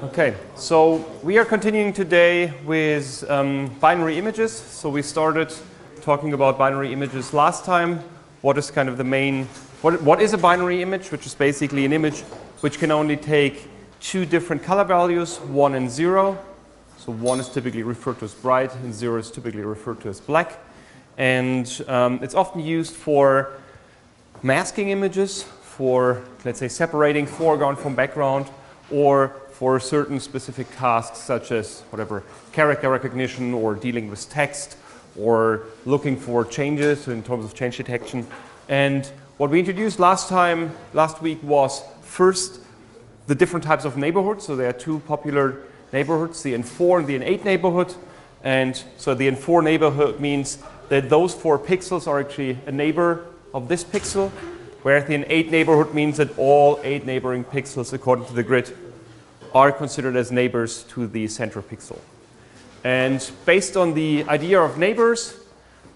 Okay, so we are continuing today with binary images. So we started talking about binary images last time. What is kind of the main, what is a binary image, which is basically an image which can only take two different color values, 1 and 0. So 1 is typically referred to as bright and 0 is typically referred to as black. And it's often used for masking images, for, let's say, separating foreground from background, or for certain specific tasks such as whatever, character recognition or dealing with text or looking for changes in terms of change detection. And what we introduced last week was first the different types of neighborhoods. So there are two popular neighborhoods, the N4 and the N8 neighborhood. And so the N4 neighborhood means that those 4 pixels are actually a neighbor of this pixel, whereas the N8 neighborhood means that all 8 neighboring pixels according to the grid are considered as neighbors to the center pixel. And based on the idea of neighbors,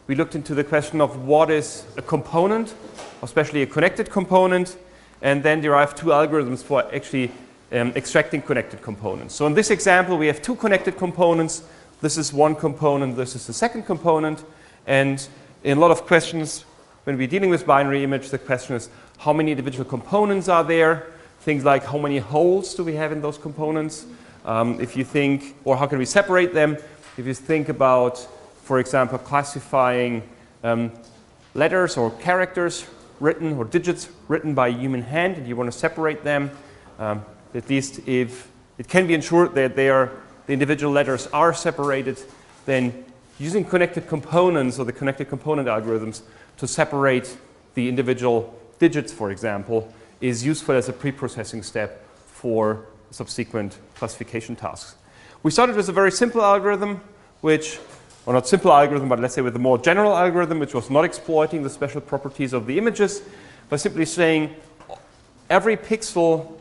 we looked into the question of what is a component, especially a connected component, and then derived 2 algorithms for actually extracting connected components. So in this example, we have 2 connected components. This is one component, this is the second component. And in a lot of questions, when we're dealing with binary image, the question is how many individual components are there? Things like how many holes do we have in those components? If you think, or how can we separate them? If you think about, for example, classifying letters or characters written or digits written by a human hand and you want to separate them, at least if it can be ensured that the individual letters are separated, then using connected components or the connected component algorithms to separate the individual digits, for example, is useful as a pre-processing step for subsequent classification tasks. We started with a very simple algorithm, which, or not simple algorithm, but let's say with a more general algorithm, which was not exploiting the special properties of the images, by simply saying every pixel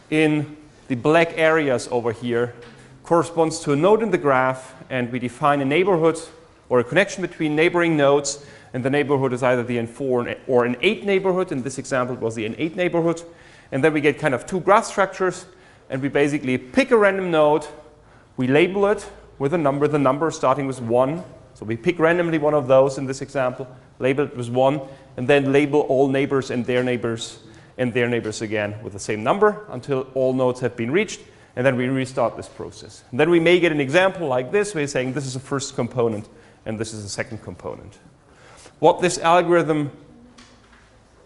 in the black areas over here corresponds to a node in the graph, and we define a neighborhood or a connection between neighboring nodes, and the neighborhood is either the N4 or an N8 neighborhood. In this example, it was the N8 neighborhood. And then we get kind of 2 graph structures, and we basically pick a random node, we label it with a number, the number starting with 1. So we pick randomly one of those in this example, label it with 1, and then label all neighbors and their neighbors again with the same number until all nodes have been reached, and then we restart this process. And then we may get an example like this, where we're saying this is the first component and this is the second component. What this algorithm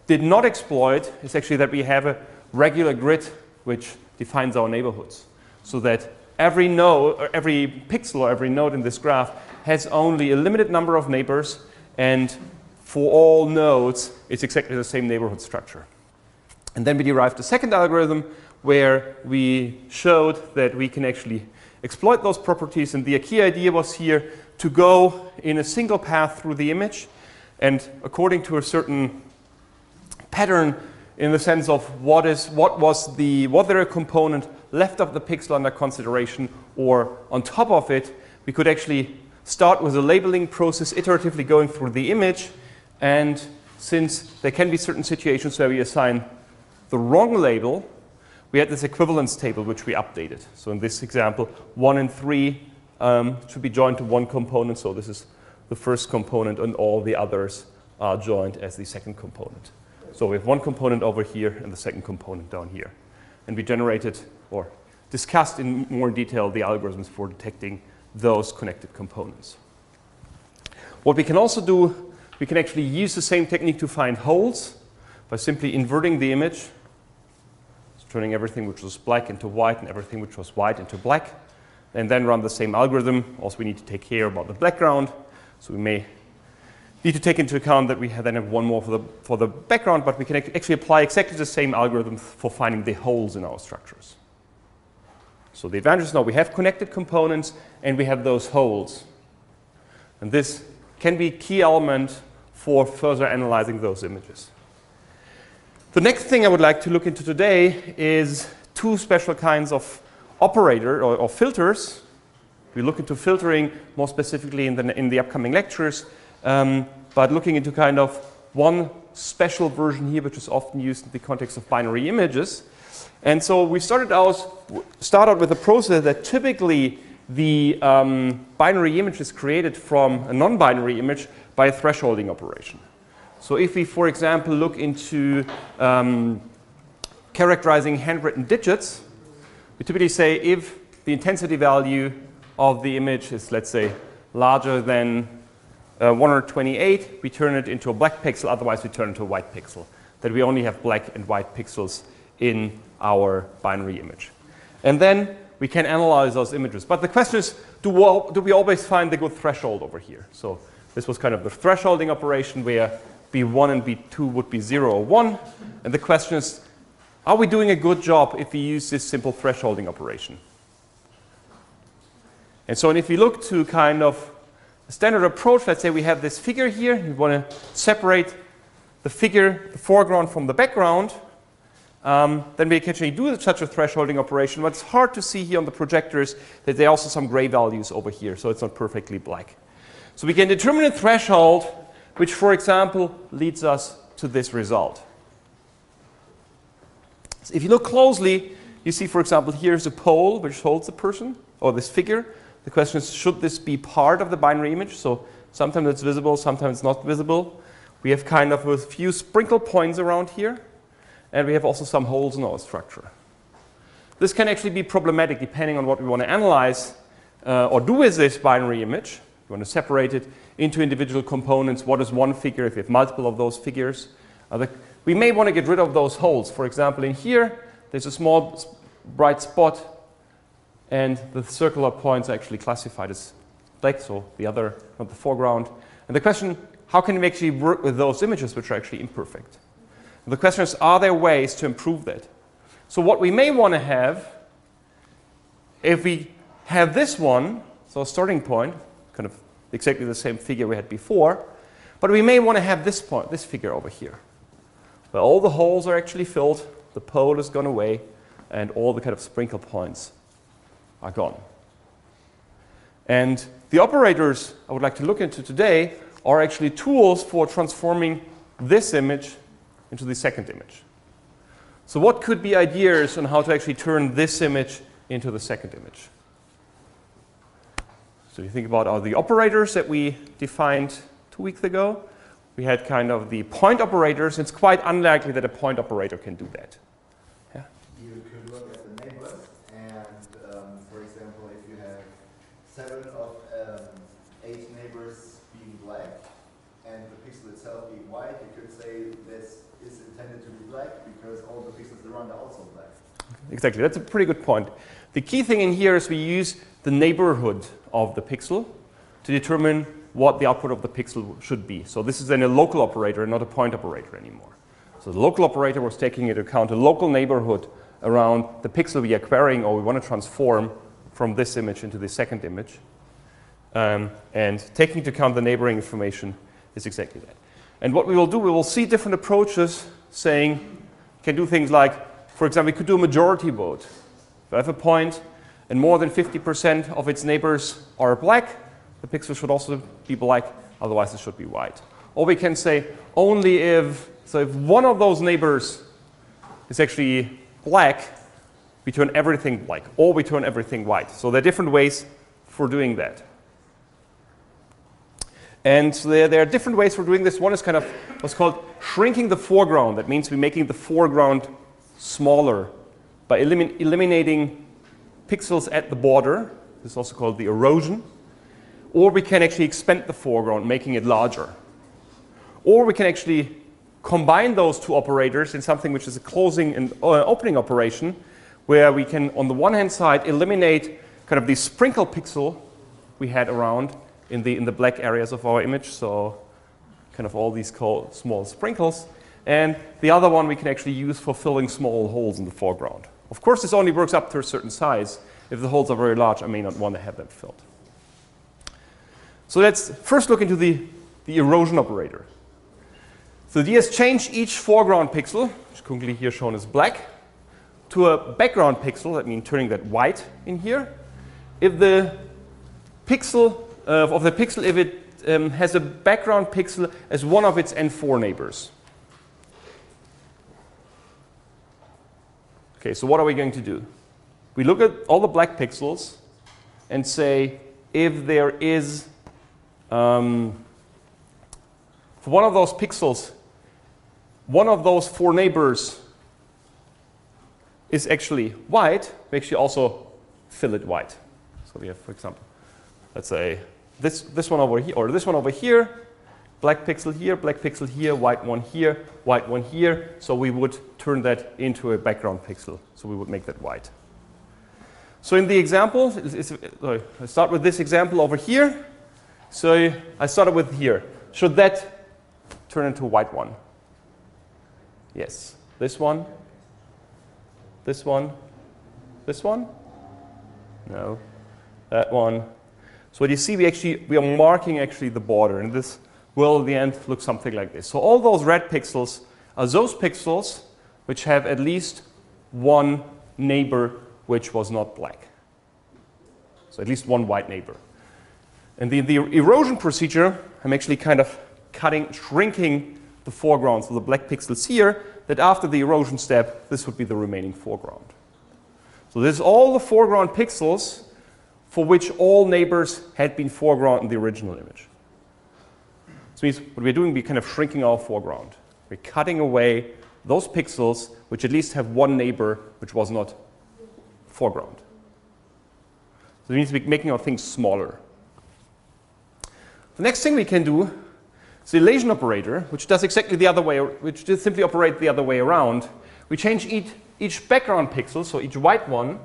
did not exploit is actually that we have a regular grid which defines our neighborhoods, so that every node, or every pixel or every node in this graph has only a limited number of neighbors, and for all nodes it's exactly the same neighborhood structure. And then we derived a second algorithm where we showed that we can actually exploit those properties, and the key idea was here to go in a single path through the image, and according to a certain pattern in the sense of what there a component left of the pixel under consideration or on top of it, we could actually start with a labeling process iteratively going through the image. And since there can be certain situations where we assign the wrong label, we had this equivalence table which we updated. So in this example, 1 and 3 should be joined to one component. So this is the first component, and all the others are joined as the second component. So we have one component over here and the second component down here. And we generated or discussed in more detail the algorithms for detecting those connected components. What we can also do, we can actually use the same technique to find holes by simply inverting the image, so turning everything which was black into white and everything which was white into black, and then run the same algorithm. Also, we need to take care about the background. So we may need to take into account that we then have one more for the background, but we can actually apply exactly the same algorithm for finding the holes in our structures. So the advantage is now we have connected components and we have those holes. And this can be a key element for further analyzing those images. The next thing I would like to look into today is 2 special kinds of operator or filters. We look into filtering more specifically in the upcoming lectures, but looking into kind of one special version here, which is often used in the context of binary images. And so we start out with a process that typically the binary image is created from a non-binary image by a thresholding operation. So if we, for example, look into characterizing handwritten digits, we typically say if the intensity value of the image is, let's say, larger than 128, we turn it into a black pixel, otherwise we turn it into a white pixel. That we only have black and white pixels in our binary image. And then we can analyze those images. But the question is, do we always find the good threshold over here? So this was kind of the thresholding operation where B1 and B2 would be 0 or 1. And the question is, are we doing a good job if we use this simple thresholding operation? And so if we look to kind of a standard approach, let's say we have this figure here. We want to separate the figure, the foreground from the background. Then we can actually do such a thresholding operation. What's hard to see here on the projectors that there are also some gray values over here, so it's not perfectly black. So we can determine a threshold, which, for example, leads us to this result. So if you look closely, you see, for example, here's a pole which holds the person, or this figure. The question is, should this be part of the binary image? So sometimes it's visible, sometimes it's not visible. We have kind of a few sprinkle points around here. And we have also some holes in our structure. This can actually be problematic depending on what we want to analyze or do with this binary image. We want to separate it into individual components. What is one figure if we have multiple of those figures? We may want to get rid of those holes. For example, in here, there's a small bright spot, and the circular points are actually classified as black, so the other, not the foreground. And the question, how can we actually work with those images which are actually imperfect? The question is, are there ways to improve that? So what we may want to have, if we have this one, so a starting point, kind of exactly the same figure we had before, but we may want to have this point, this figure over here, where all the holes are actually filled, the pole has gone away, and all the kind of sprinkle points are gone. And the operators I would like to look into today are actually tools for transforming this image into the second image. So what could be ideas on how to actually turn this image into the second image? So you think about the operators that we defined 2 weeks ago. We had kind of the point operators. It's quite unlikely that a point operator can do that. Yeah? You could look at the neighbors and, for example, if you have 7 of 8 neighbors being black and the pixel itself being white, you could say this is intended to be black because all the pixels around are also black. Exactly, that's a pretty good point. The key thing in here is we use the neighborhood of the pixel to determine what the output of the pixel should be. So this is then a local operator, not a point operator anymore. So the local operator was taking into account a local neighborhood around the pixel we are querying or we want to transform from this image into the second image. And taking into account the neighboring information is exactly that. And what we will do, we will see different approaches saying, can do things like, for example, we could do a majority vote. If I have a point and more than 50% of its neighbors are black, the pixel should also be black, otherwise it should be white. Or we can say only if one of those neighbors is actually black, we turn everything black, or we turn everything white. So there are different ways for doing that. And there are different ways for doing this. One is kind of what's called shrinking the foreground. That means we're making the foreground smaller by eliminating pixels at the border. This is also called the erosion. Or we can actually expand the foreground, making it larger. Or we can actually combine those two operators in something which is a closing and opening operation, where we can, on the one hand side, eliminate kind of the sprinkle pixel we had around in the black areas of our image, so kind of all these small sprinkles. And the other one we can actually use for filling small holes in the foreground. Of course, this only works up to a certain size. If the holes are very large, I may not want to have them filled. So let's first look into the erosion operator. So the idea is change each foreground pixel, which currently here shown as black, to a background pixel, that means turning that white in here. If the pixel if it has a background pixel as one of its N4 neighbors. Okay, so what are we going to do? We look at all the black pixels and say if there is, for one of those pixels, one of those 4 neighbors is actually white, we actually also fill it white. So we have, for example, let's say this one over here, or this one over here, black pixel here, white one here, white one here. So we would turn that into a background pixel. So we would make that white. So in the example, I start with this example over here. So I started with here. Should that turn into a white one? Yes. This one? This one? This one? No. That one. So what you see, we are marking actually the border, and this will at the end look something like this. So all those red pixels are those pixels which have at least one neighbor which was not black. So at least one white neighbor. And the erosion procedure, I'm actually kind of shrinking the foreground, so the black pixels here, that after the erosion step, this would be the remaining foreground. So this is all the foreground pixels for which all neighbors had been foreground in the original image. This means what we're doing, we're kind of shrinking our foreground. We're cutting away those pixels which at least have one neighbor which was not foreground. So it means we're making our things smaller. The next thing we can do is the dilation operator, which does exactly the other way, which just simply operates the other way around. We change each background pixel, so each white one,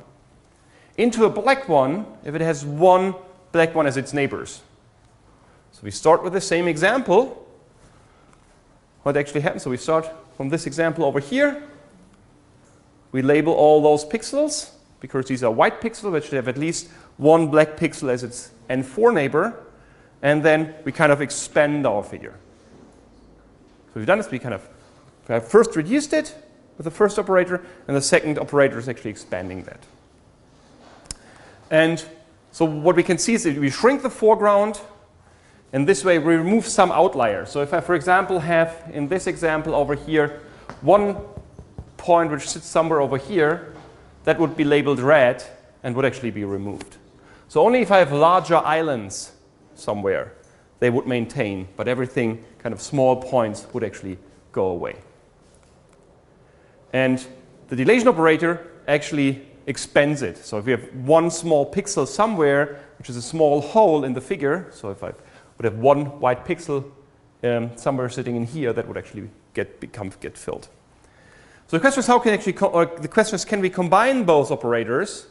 into a black one if it has one black one as its neighbors. So we start with the same example. What actually happens? So we start from this example over here. We label all those pixels because these are white pixels which have at least one black pixel as its N4 neighbor. And then we kind of expand our figure. So we've done this, we have first reduced it with the first operator, and the second operator is actually expanding that. And so what we can see is that we shrink the foreground, and this way we remove some outliers. So if I, for example, have in this example over here one point which sits somewhere over here, that would be labeled red and would actually be removed. So only if I have larger islands somewhere, they would maintain, but everything, kind of small points, would actually go away. And the dilation operator actually expands it. So if we have one small pixel somewhere, which is a small hole in the figure, so if I would have one white pixel somewhere sitting in here, that would actually get filled. So the question is can we combine both operators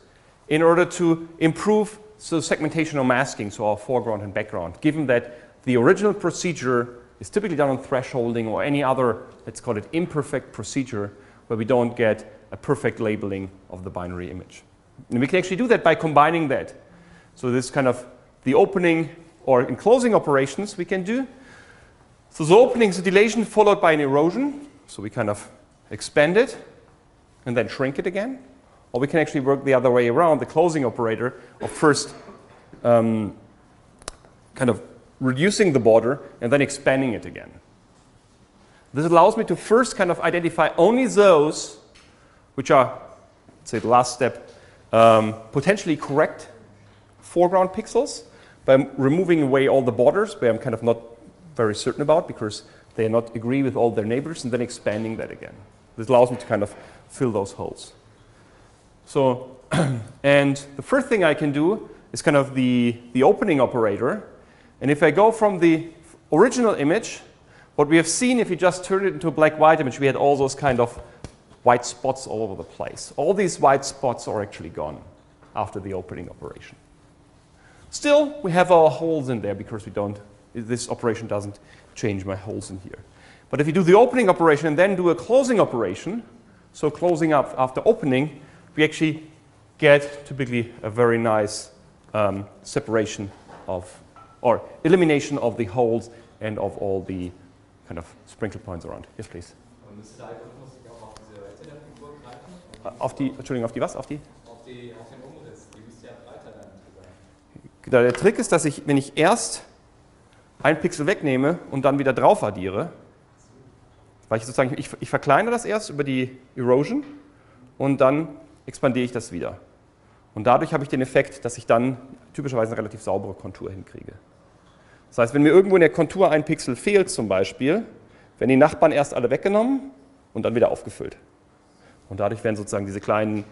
in order to improve segmentation or masking, so our foreground and background, given that the original procedure is typically done on thresholding or any other, let's call it imperfect procedure, where we don't get a perfect labeling of the binary image. And we can actually do that by combining that. So this kind of the opening or enclosing operations we can do. So the opening is a dilation followed by an erosion. So we kind of expand it and then shrink it again. Or we can actually work the other way around, the closing operator of first kind of reducing the border and then expanding it again. This allows me to first kind of identify only those which are, let's say the last step, potentially correct foreground pixels by removing away all the borders where I'm kind of not very certain about because they not agree with all their neighbors, and then expanding that again. This allows me to kind of fill those holes. So, and the first thing I can do is kind of the opening operator. And if I go from the original image, what we have seen if you just turn it into a black-white image, we had all those kind of white spots all over the place. All these white spots are actually gone after the opening operation. Still, we have our holes in there because this operation doesn't change my holes in here. But if you do the opening operation and then do a closing operation, so closing up after opening, we actually get typically a very nice separation of, or elimination of the holes and of all the kind of sprinkle points around. Yes, please. Entschuldigung, auf die was? Auf den Umriss. Die müsste ja breiter sein. Der Trick ist, dass wenn ich erst ein Pixel wegnehme und dann wieder drauf addiere, weil ich sozusagen, ich verkleinere das erst über die Erosion und dann expandiere ich das wieder. Und dadurch habe ich den Effekt, dass ich dann typischerweise eine relativ saubere Kontur hinkriege. Das heißt, wenn mir irgendwo in der Kontur ein Pixel fehlt zum Beispiel, werden die Nachbarn erst alle weggenommen und dann wieder aufgefüllt. Und dadurch werden sozusagen diese kleinen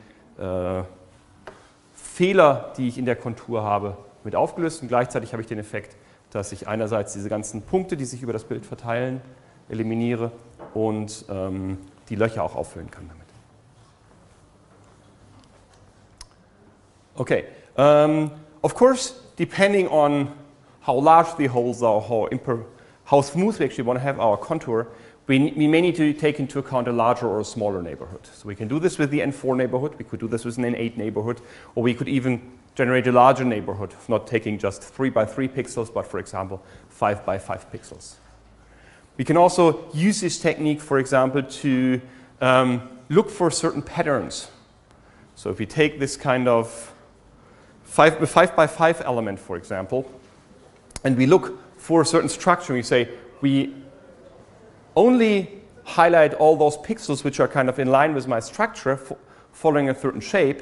Fehler, die ich in der Kontur habe, mit aufgelöst. Und gleichzeitig habe ich den Effekt, dass ich einerseits diese ganzen Punkte, die sich über das Bild verteilen, eliminiere und die Löcher auch auffüllen kann damit. Okay. Of course, depending on how large the holes are, how smooth we actually want to have our contour, we may need to take into account a larger or a smaller neighborhood. So we can do this with the N4 neighborhood, we could do this with an N8 neighborhood, or we could even generate a larger neighborhood, not taking just 3 by 3 pixels, but for example, 5 by 5 pixels. We can also use this technique, for example, to look for certain patterns. So if we take this kind of 5 by 5 element, for example, and we look for a certain structure, we say we only highlight all those pixels which are kind of in line with my structure following a certain shape,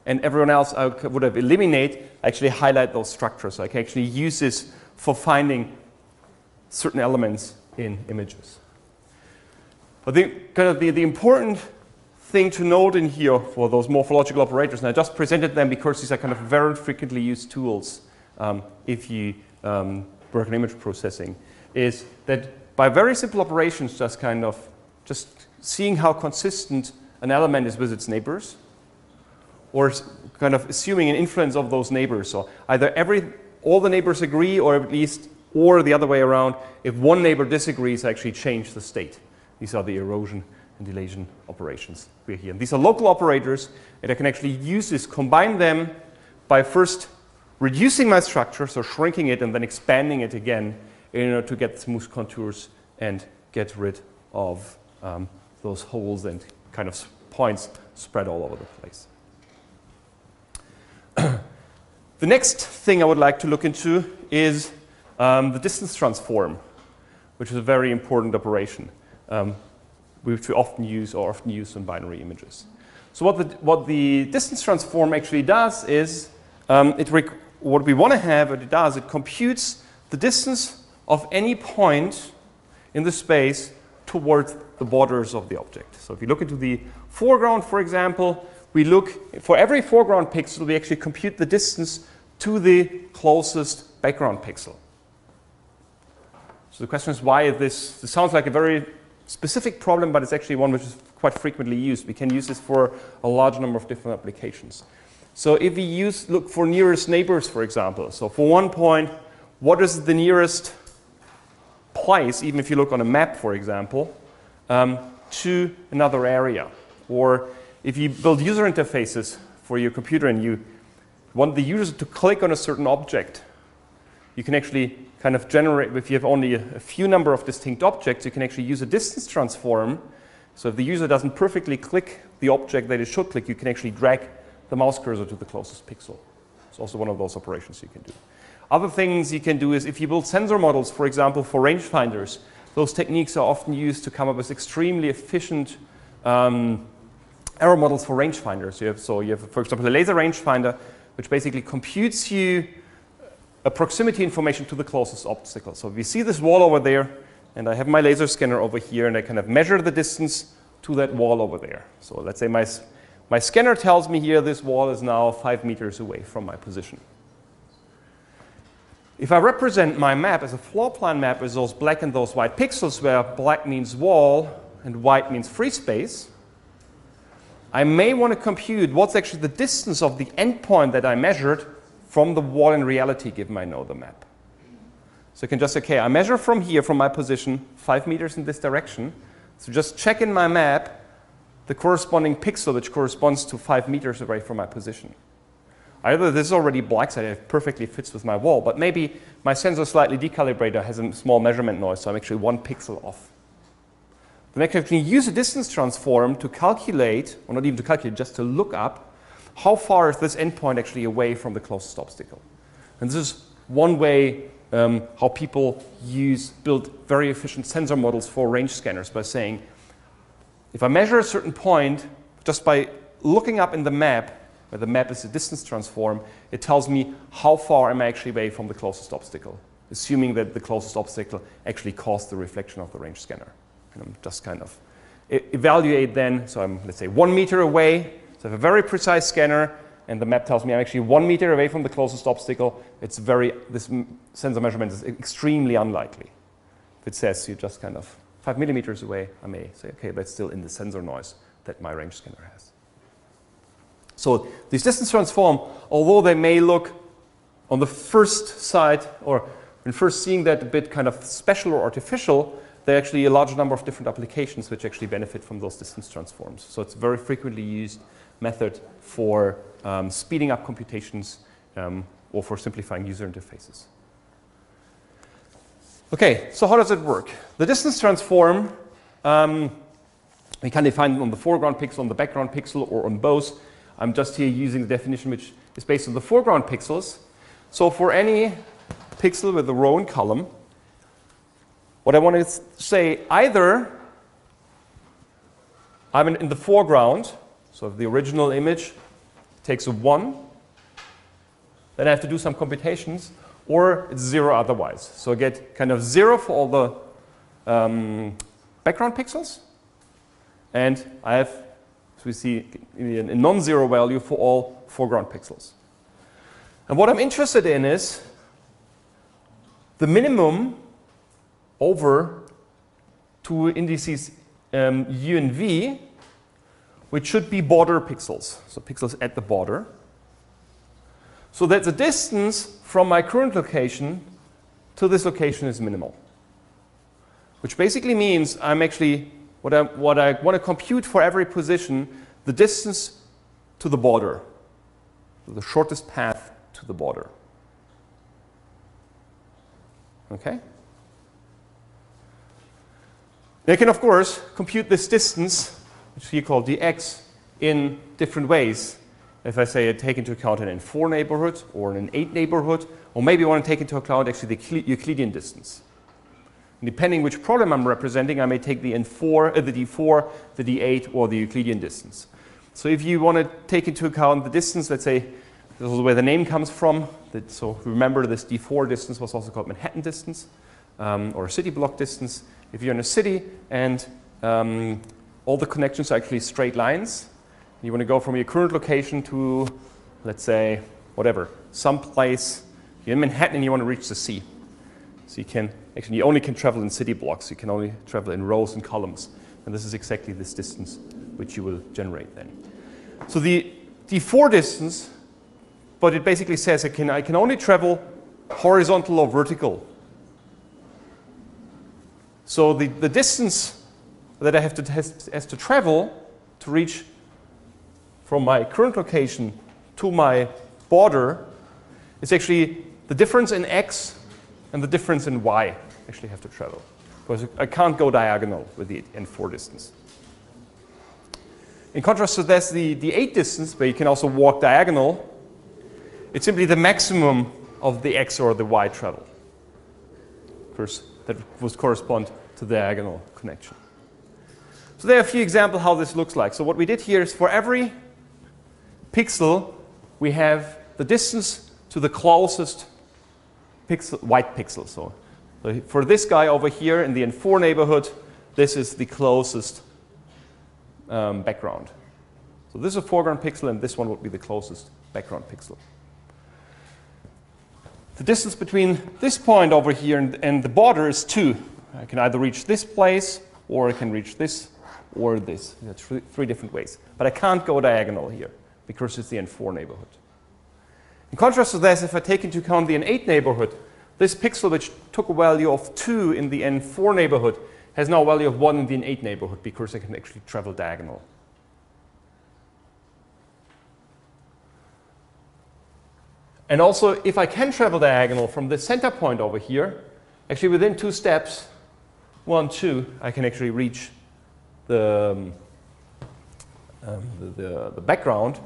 and everyone else I would have eliminated, actually highlight those structures. So I can actually use this for finding certain elements in images. But the important thing to note in here for those morphological operators, and I just presented them because these are kind of very frequently used tools if you work in image processing, is that by very simple operations, just seeing how consistent an element is with its neighbors, or kind of assuming an influence of those neighbors. So either all the neighbors agree, or at least, or the other way around, if one neighbor disagrees, actually change the state. These are the erosion and dilation operations we're here. And these are local operators, and I can actually use this, combine them by first reducing my structure, so shrinking it and then expanding it again in order to get smooth contours and get rid of those holes and kind of points spread all over the place. The next thing I would like to look into is the distance transform, which is a very important operation which we often use in binary images. So what the distance transform actually does is what we want to have, what it does, it computes the distance of any point in the space towards the borders of the object. So if you look into the foreground, for example, we look, for every foreground pixel, we actually compute the distance to the closest background pixel. So the question is why this sounds like a very specific problem, but it's actually one which is quite frequently used. We can use this for a large number of different applications. So if we look for nearest neighbors, for example, so for one point, what is the nearest place, even if you look on a map, for example, to another area? Or if you build user interfaces for your computer and you want the user to click on a certain object, you can actually kind of generate, if you have only a few number of distinct objects, you can actually use a distance transform. So if the user doesn't perfectly click the object that it should click, you can actually drag the mouse cursor to the closest pixel. It's also one of those operations you can do. Other things you can do is if you build sensor models, for example, for rangefinders, those techniques are often used to come up with extremely efficient error models for rangefinders. You have, for example, a laser rangefinder, which basically computes you a proximity information to the closest obstacle. So if you see this wall over there, and I have my laser scanner over here, and I kind of measure the distance to that wall over there. So let's say my scanner tells me here this wall is now 5 meters away from my position. If I represent my map as a floor plan map as those black and those white pixels, where black means wall and white means free space, I may want to compute what's actually the distance of the endpoint that I measured from the wall in reality, given I know the map. So I can just say, okay, I measure from here, from my position, 5 meters in this direction. So just check in my map the corresponding pixel, which corresponds to 5 meters away from my position. Either this is already black, so it perfectly fits with my wall, but maybe my sensor slightly decalibrated, has a small measurement noise, so I'm actually 1 pixel off. Then I can actually use a distance transform to calculate, or not even to calculate, just to look up how far is this endpoint actually away from the closest obstacle. And this is one way how people build very efficient sensor models for range scanners by saying, if I measure a certain point, just by looking up in the map, where the map is a distance transform, it tells me how far am I actually away from the closest obstacle, assuming that the closest obstacle actually caused the reflection of the range scanner. And I'm just kind of evaluate then, so I'm, let's say, 1 meter away, so I have a very precise scanner, and the map tells me I'm actually 1 meter away from the closest obstacle. This sensor measurement is extremely unlikely. If it says you're just kind of 5 millimeters away, I may say, okay, that's still in the sensor noise that my range scanner has. So these distance transform, although they may look on the first sight, or when first seeing that, a bit kind of special or artificial, there are actually a large number of different applications which actually benefit from those distance transforms. So it's a very frequently used method for speeding up computations or for simplifying user interfaces. Okay, so how does it work? The distance transform, we can define it on the foreground pixel, on the background pixel, or on both. I'm just here using the definition which is based on the foreground pixels. So for any pixel with a row and column, what I want to say, either I'm in the foreground, so if the original image takes a 1, then I have to do some computations, or it's 0 otherwise. So I get kind of 0 for all the background pixels, and I have, so we see a non-zero value for all foreground pixels. And what I'm interested in is the minimum over two indices u and v, which should be border pixels, so pixels at the border. So that the distance from my current location to this location is minimal. Which basically means I'm actually, what I want to compute for every position, the distance to the border, the shortest path to the border. Okay? I can, of course, compute this distance, which here called dx, in different ways. If I say I take into account an N4 neighborhood or an N8 neighborhood, or maybe I want to take into account actually the Euclidean distance. And depending which problem I'm representing, I may take the N4, the D4, the D8, or the Euclidean distance. So if you want to take into account the distance, let's say this is where the name comes from. So remember, this D4 distance was also called Manhattan distance, or city block distance. If you're in a city and all the connections are actually straight lines, you want to go from your current location to, let's say, whatever, someplace. You're in Manhattan and you want to reach the sea. So you only can travel in city blocks. You can only travel in rows and columns. And this is exactly this distance which you will generate then. So the D4 distance, but it basically says I can only travel horizontal or vertical. So the distance that I have to travel to reach from my current location to my border is actually the difference in x and the difference in y actually have to travel. Because I can't go diagonal with the N4 distance. In contrast to this, the D8 distance, where you can also walk diagonal, it's simply the maximum of the x or the y travel. Of course, that would correspond to the diagonal connection. So there are a few examples how this looks like. So what we did here is for every pixel, we have the distance to the closest pixel, white pixel. So for this guy over here in the N4 neighborhood, this is the closest background. So this is a foreground pixel, and this one would be the closest background pixel. The distance between this point over here and the border is 2. I can either reach this place, or I can reach this, or this. That's three different ways. But I can't go diagonal here, because it's the N4 neighborhood. In contrast to this, if I take into account the N8 neighborhood, this pixel which took a value of 2 in the N4 neighborhood has now a value of 1 in the N8 neighborhood, because I can actually travel diagonal. And also, if I can travel diagonal from the center point over here, actually within 2 steps, 1, 2, I can actually reach the background.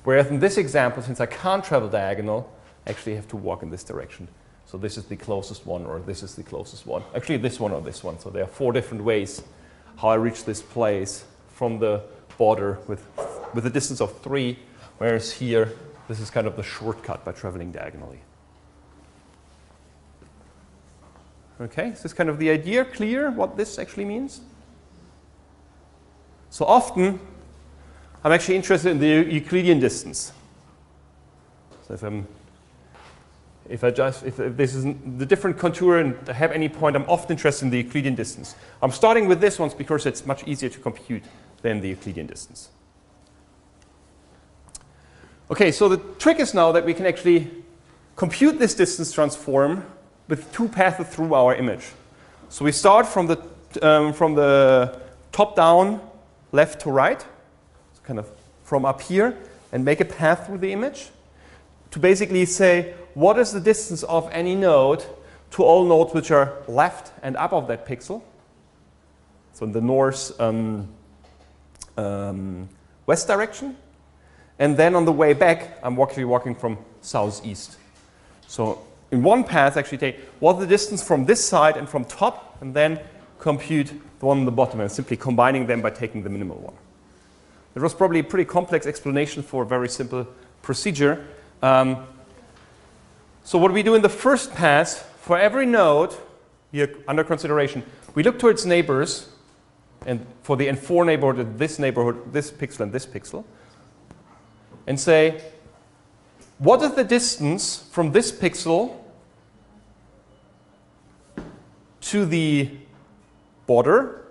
Whereas in this example, since I can't travel diagonal, I actually have to walk in this direction. So this is the closest one, or this is the closest one. Actually, this one or this one. So there are 4 different ways how I reach this place from the border with with a distance of 3, whereas here, this is kind of the shortcut by traveling diagonally. Okay, is this kind of the idea clear what this actually means? So often, I'm actually interested in the Euclidean distance. So if this is the different contour and I have any point, I'm often interested in the Euclidean distance. I'm starting with this one because it's much easier to compute than the Euclidean distance. Okay, so the trick is now that we can actually compute this distance transform with 2 paths through our image. So we start from the top down, left to right, so kind of from up here, and make a path through the image to basically say what is the distance of any node to all nodes which are left and up of that pixel. So in the north west direction. And then on the way back, I'm actually walking from southeast. So in one path, actually take what's the distance from this side and from top, and then compute the one on the bottom, and simply combining them by taking the minimal one. It was probably a pretty complex explanation for a very simple procedure. So what we do in the first pass, for every node here under consideration, we look towards neighbors, and for the N4 neighborhood, this pixel and this pixel, and say, what is the distance from this pixel to the border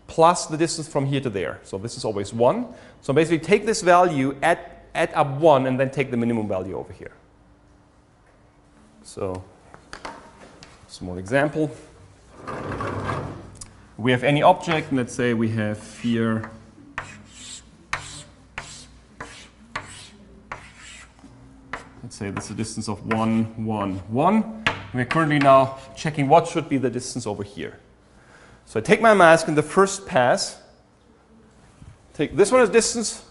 plus the distance from here to there? So this is always 1. So basically take this value, add up 1, and then take the minimum value over here. So small example. We have any object, and let's say we have here let's say this is a distance of 1, 1, 1. We're currently now checking what should be the distance over here. So I take my mask in the first pass. Take this one as distance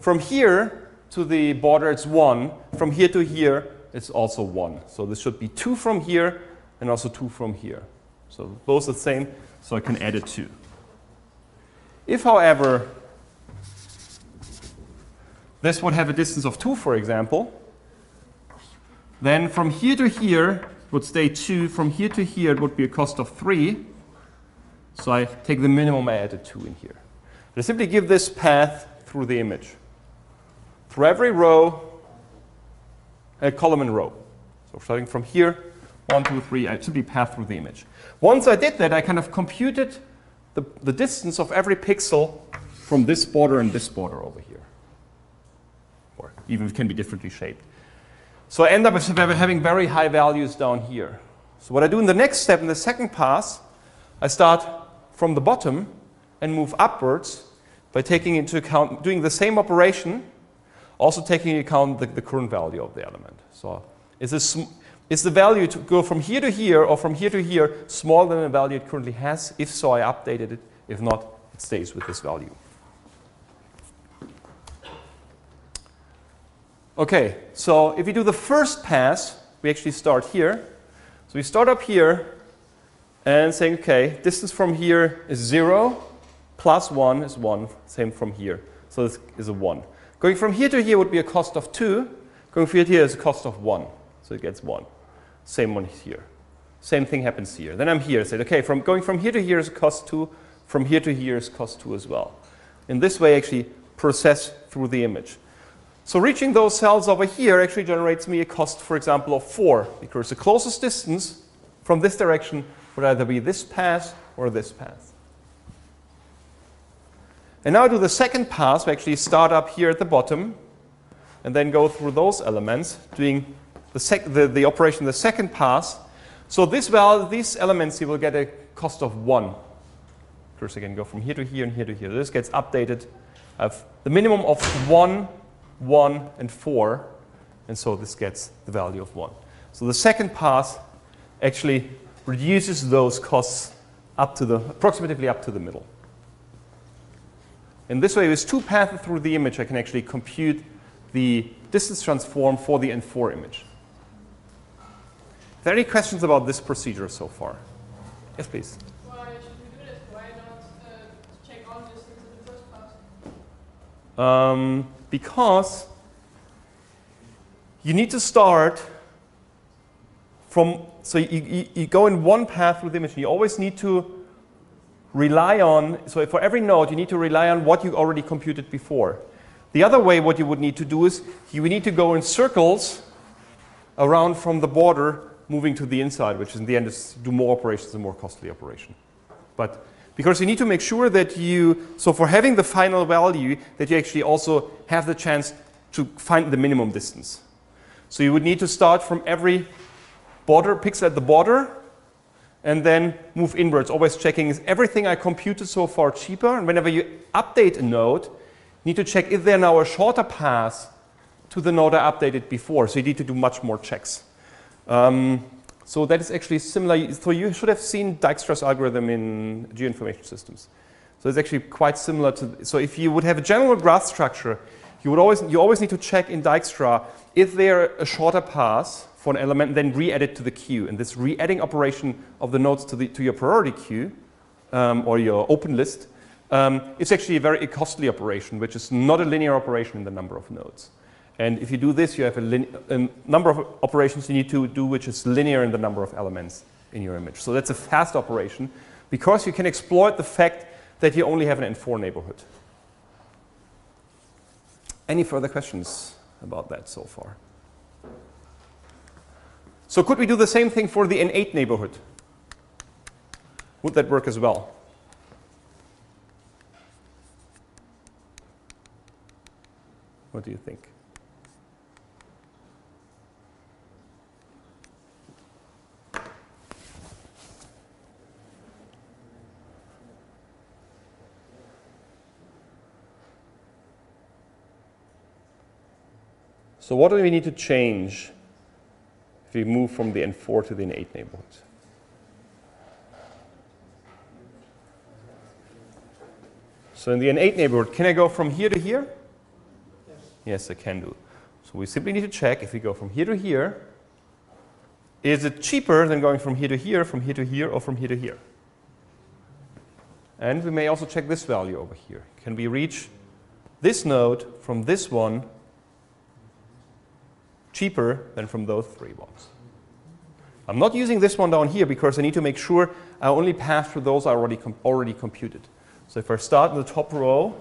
from here to the border, it's 1. From here to here, it's also 1. So this should be 2 from here and also 2 from here. So both the same, so I can add a 2. If, however, this would have a distance of 2, for example, then from here to here would stay 2. From here to here it would be a cost of 3. So I take the minimum, I add a 2 in here. I simply give this path through the image. Through every row, a column and row. So starting from here, 1, 2, 3, I simply path through the image. Once I did that, I kind of computed the distance of every pixel from this border and this border over here. Or even it can be differently shaped. So I end up with having very high values down here. So what I do in the next step, in the second pass, I start from the bottom and move upwards by taking into account, doing the same operation, also taking into account the current value of the element. So is the value to go from here to here or from here to here smaller than the value it currently has? If so, I updated it. If not, it stays with this value. Okay, so if we do the first pass, we actually start here. So we start up here and saying, okay, distance from here is 0, plus 1 is 1, same from here. So this is a 1. Going from here to here would be a cost of 2. Going from here to here is a cost of 1. So it gets 1. Same one here. Same thing happens here. Then I'm here. I said, okay, going from here to here is a cost 2. From here to here is cost 2 as well. In this way, actually process through the image. So reaching those cells over here actually generates me a cost, for example, of 4, because the closest distance from this direction would either be this path or this path. And now I do the second pass. We actually start up here at the bottom and then go through those elements, doing the operation the second pass. So these elements here will get a cost of 1. First, I can go from here to here and here to here. This gets updated. I have the minimum of 1, 1, and 4, and so this gets the value of 1. So the second pass actually reduces those costs approximately up to the middle. In this way, with 2 paths through the image, I can actually compute the distance transform for the N4 image. Are there any questions about this procedure so far? Yes, please. Why should we do this? Why not check all distance in the first pass? because you need to start from, so you go in one path through the image, and you always need to rely on, so for every node, you need to rely on what you already computed before. The other way, what you would need to do is, you would need to go in circles around from the border, moving to the inside, which in the end is do more operations, a more costly operation. But because you need to make sure that you, so for having the final value, that you actually also have the chance to find the minimum distance. So you would need to start from every border, pixel at the border, and then move inwards, always checking, is everything I computed so far cheaper? And whenever you update a node, you need to check, is there now a shorter path to the node I updated before? So you need to do much more checks. So that is actually similar. So you should have seen Dijkstra's algorithm in geoinformation systems. So it's actually quite similar to, so if you would have a general graph structure, you always need to check in Dijkstra, is there a shorter path for an element, and then re-add it to the queue. And this re-adding operation of the nodes to your priority queue, or your open list, it's actually a very costly operation, which is not a linear operation in the number of nodes. And if you do this, you have a number of operations you need to do, which is linear in the number of elements in your image. So that's a fast operation, because you can exploit the fact that you only have an N4 neighborhood. Any further questions about that so far? So could we do the same thing for the N8 neighborhood? Would that work as well? What do you think? So what do we need to change if we move from the N4 to the N8 neighborhood? So in the N8 neighborhood, can I go from here to here? Yes, yes, I can do. So we simply need to check, if we go from here to here, is it cheaper than going from here to here, from here to here, or from here to here? And we may also check this value over here. Can we reach this node from this one cheaper than from those three ones? I'm not using this one down here because I need to make sure I only pass through those I already computed. So if I start in the top row,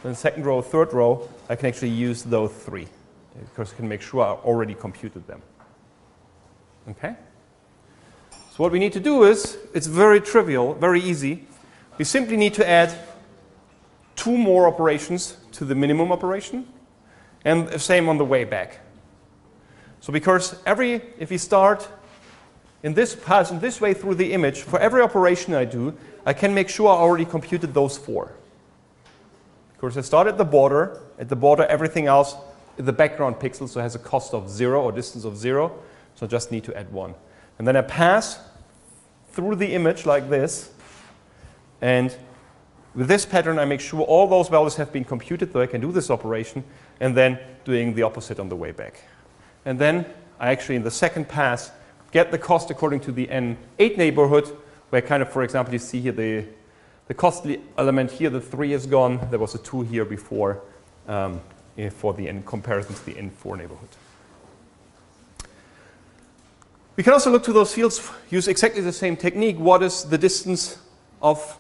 then second row, third row, I can actually use those three because I can make sure I already computed them. Okay? So what we need to do is, it's very trivial, very easy. We simply need to add two more operations to the minimum operation, and the same on the way back. So because if you start in this pass in this way through the image, for every operation I do, I can make sure I already computed those four. Because I start at the border everything else is the background pixel, so it has a cost of 0 or distance of 0, so I just need to add 1. And then I pass through the image like this, and with this pattern I make sure all those values have been computed, so I can do this operation, and then doing the opposite on the way back. And then I actually, in the second pass, get the cost according to the N8 neighborhood, where kind of, for example, you see here the costly element here, the 3 is gone. There was a 2 here before for the comparison to the N4 neighborhood. We can also look to those fields, use exactly the same technique. What is the distance of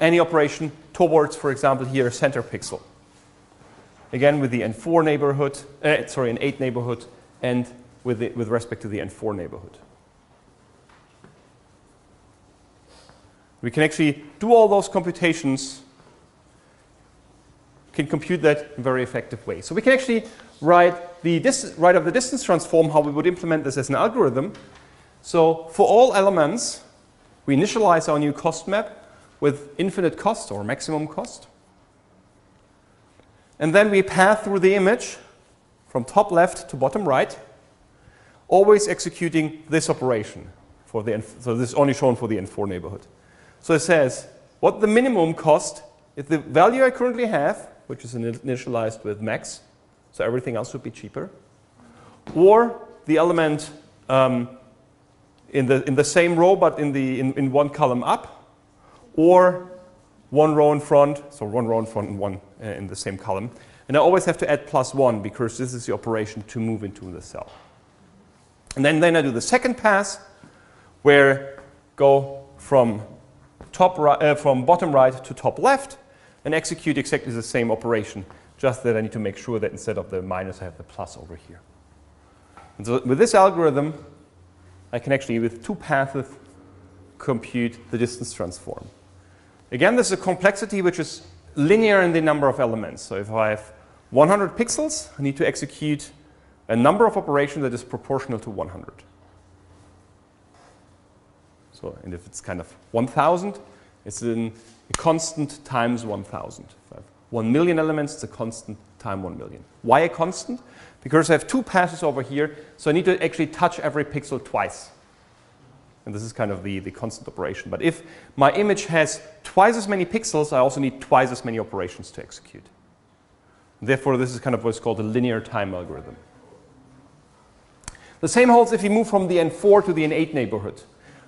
any operation towards, for example, here, center pixel? Again, with the N4 neighborhood, N8 neighborhood, and with respect to the N4 neighborhood. We can actually do all those computations, can compute that in a very effective way. So we can actually write up the distance transform, how we would implement this as an algorithm. So for all elements, we initialize our new cost map with infinite cost or maximum cost. And then we path through the image from top left to bottom right, always executing this operation. So this is only shown for the N4 neighborhood. So it says, what the minimum cost is the value I currently have, which is initialized with max, so everything else would be cheaper, or the element in the same row but in one column up, or one row in front, so one row in front and one in the same column. And I always have to add +1 because this is the operation to move into the cell. And then I do the second pass, where go from bottom right to top left and execute exactly the same operation, just that I need to make sure that instead of the minus I have the plus over here. And so with this algorithm, I can actually, with two passes, compute the distance transform. Again, this is a complexity which is linear in the number of elements. So if I have 100 pixels, I need to execute a number of operations that is proportional to 100. So, and if it's kind of 1,000, it's a constant times 1,000. If I have 1 million elements, it's a constant times 1 million. Why a constant? Because I have two passes over here, so I need to actually touch every pixel twice. And this is kind of the constant operation. But if my image has twice as many pixels, I also need twice as many operations to execute. Therefore, this is kind of what's called a linear time algorithm. The same holds if you move from the N4 to the N8 neighborhood.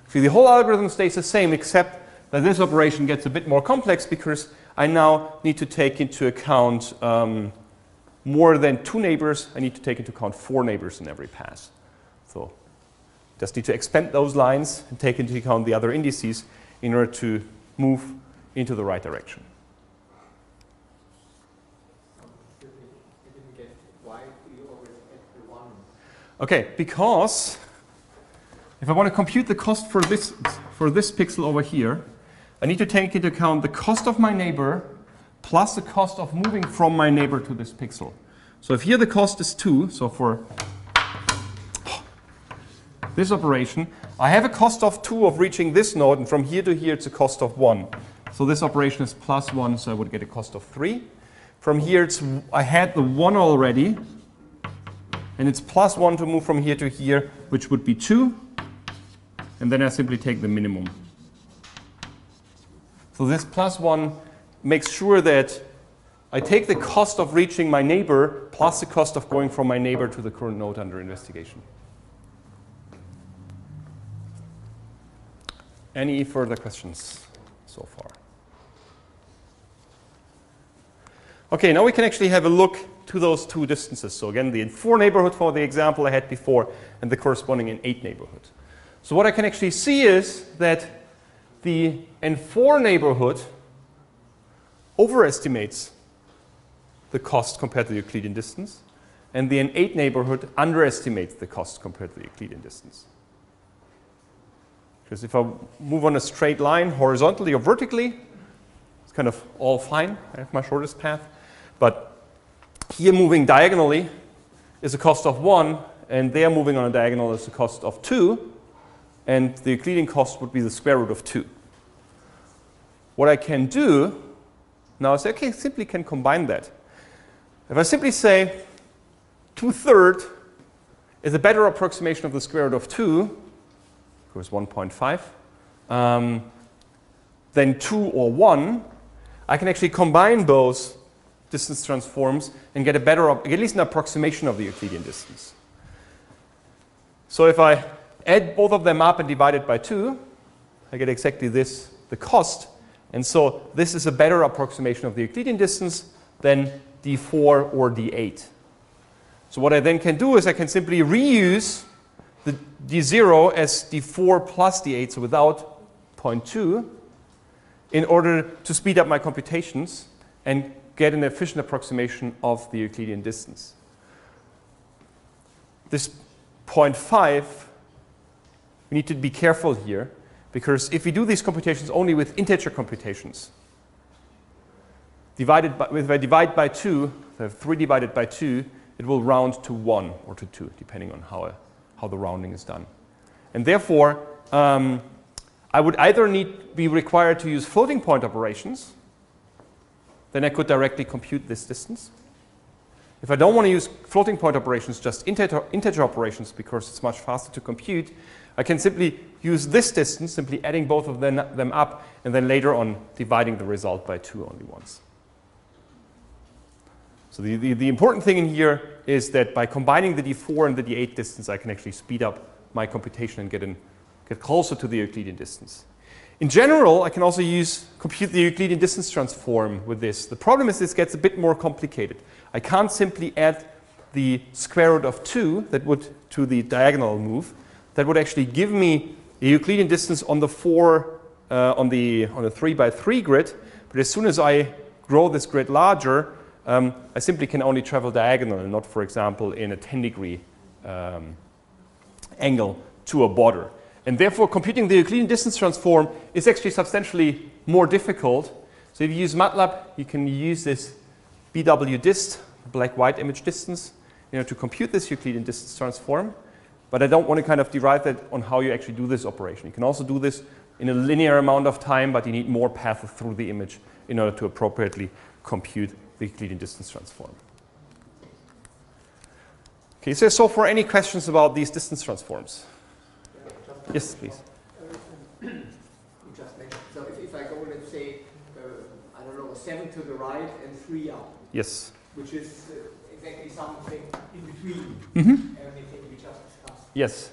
See, the whole algorithm stays the same, except that this operation gets a bit more complex because I now need to take into account more than 2 neighbors. I need to take into account 4 neighbors in every pass. So just need to expand those lines and take into account the other indices in order to move into the right direction. Why do you always add the 1? Okay, because if I want to compute the cost for this pixel over here, I need to take into account the cost of my neighbor plus the cost of moving from my neighbor to this pixel. So if here the cost is 2, so for this operation, I have a cost of 2 of reaching this node, and from here to here it's a cost of 1. So this operation is +1, so I would get a cost of 3. From here, I had the 1 already, and it's +1 to move from here to here, which would be 2. And then I simply take the minimum. So this +1 makes sure that I take the cost of reaching my neighbor plus the cost of going from my neighbor to the current node under investigation. Any further questions so far? Okay, now we can actually have a look to those two distances. So again, the N4 neighborhood for the example I had before and the corresponding N8 neighborhood. So what I can actually see is that the N4 neighborhood overestimates the cost compared to the Euclidean distance, and the N8 neighborhood underestimates the cost compared to the Euclidean distance. Because if I move on a straight line horizontally or vertically, it's kind of all fine. I have my shortest path. But here moving diagonally is a cost of 1, and there moving on a diagonal is a cost of 2, and the Euclidean cost would be the square root of 2. What I can do now is, okay, simply can combine that. If I simply say 2/3 is a better approximation of the square root of 2, of course 1.5, than 2 or 1, I can actually combine those distance transforms and get a better, at least an approximation of the Euclidean distance. So if I add both of them up and divide it by 2, I get exactly this, the cost. And so this is a better approximation of the Euclidean distance than D4 or D8. So what I then can do is I can simply reuse the D0 as D4 plus D8, so without 0.2, in order to speed up my computations and get an efficient approximation of the Euclidean distance. This 0.5, we need to be careful here, because if we do these computations only with integer computations, if I divide by 2, so I have 3 divided by 2, it will round to 1 or to 2, depending on how the rounding is done. And therefore, I would either be required to use floating point operations, then I could directly compute this distance. If I don't want to use floating point operations, just integer operations, because it's much faster to compute, I can simply use this distance, simply adding both of them up, and then later on dividing the result by 2 only once. So the important thing in here is that by combining the D4 and the D8 distance, I can actually speed up my computation and get closer to the Euclidean distance. In general, I can also compute the Euclidean distance transform with this. The problem is this gets a bit more complicated. I can't simply add the square root of 2 that would to the diagonal move. That would actually give me the Euclidean distance on the on the 3 by 3 grid. But as soon as I grow this grid larger, I simply can only travel diagonal and not, for example, in a 10-degree angle to a border. And therefore, computing the Euclidean distance transform is actually substantially more difficult. So if you use Matlab, you can use this bwdist, black-white image distance, to compute this Euclidean distance transform. But I don't want to kind of derive that on how you actually do this operation. You can also do this in a linear amount of time, but you need more paths through the image in order to appropriately compute the Euclidean distance transform. Okay, so far any questions about these distance transforms? Yes, please. You just mentioned, so if I go, let's say, I don't know, 7 to the right and 3 up. Yes. Which is exactly something in between everything we just discussed. Yes.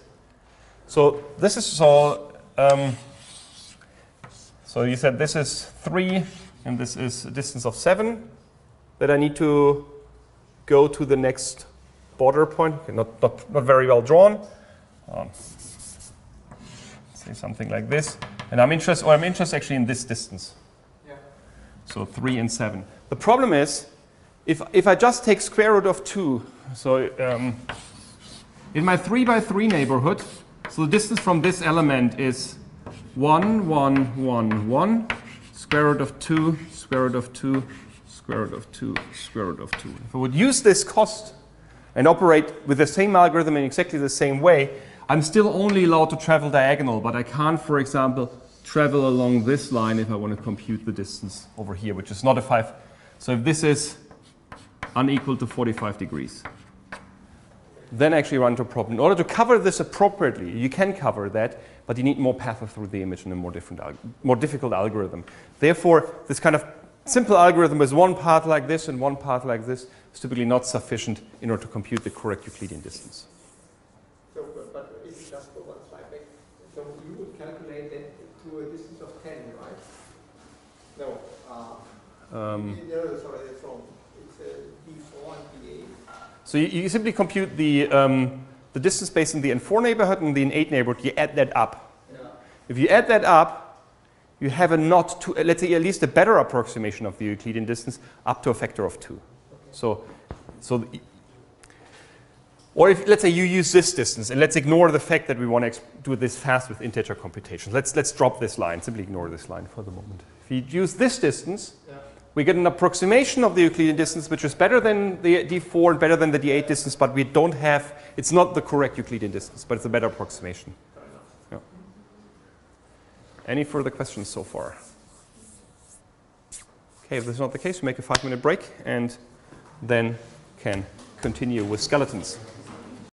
So this is so you said this is 3 and this is a distance of 7 that I need to go to the next border point. Okay, not very well drawn. Say something like this. And I'm interested actually in this distance. Yeah. So 3 and 7. The problem is if I just take square root of 2, so in my 3 by 3 neighborhood, so the distance from this element is 1, 1, 1, 1, square root of 2, square root of 2, square root of 2, square root of 2. If I would use this cost and operate with the same algorithm in exactly the same way, I'm still only allowed to travel diagonal, but I can't, for example, travel along this line if I want to compute the distance over here, which is not a 5. So if this is unequal to 45 degrees, then actually run into a problem. In order to cover this appropriately, you can cover that, but you need more paths through the image and a more difficult algorithm. Therefore, this kind of simple algorithm with one path like this and one path like this is typically not sufficient in order to compute the correct Euclidean distance. So, but if you just go one slide back, so you would calculate that to a distance of 10, right? No. No, sorry, that's wrong. It's D4 and D8. So you simply compute the distance based in the N4 neighborhood and the N8 neighborhood. You add that up. Yeah. If you add that up, you have a not to, let's say, at least a better approximation of the Euclidean distance up to a factor of 2. Okay. Or if, let's say, you use this distance, and let's ignore the fact that we want to do this fast with integer computations. Let's drop this line, simply ignore this line for the moment. If you use this distance, we get an approximation of the Euclidean distance, which is better than the D4 and better than the D8 distance, but we don't have, it's not the correct Euclidean distance, but it's a better approximation. Yeah. Any further questions so far? Okay, if this is not the case, we make a 5-minute break and then can continue with skeletons.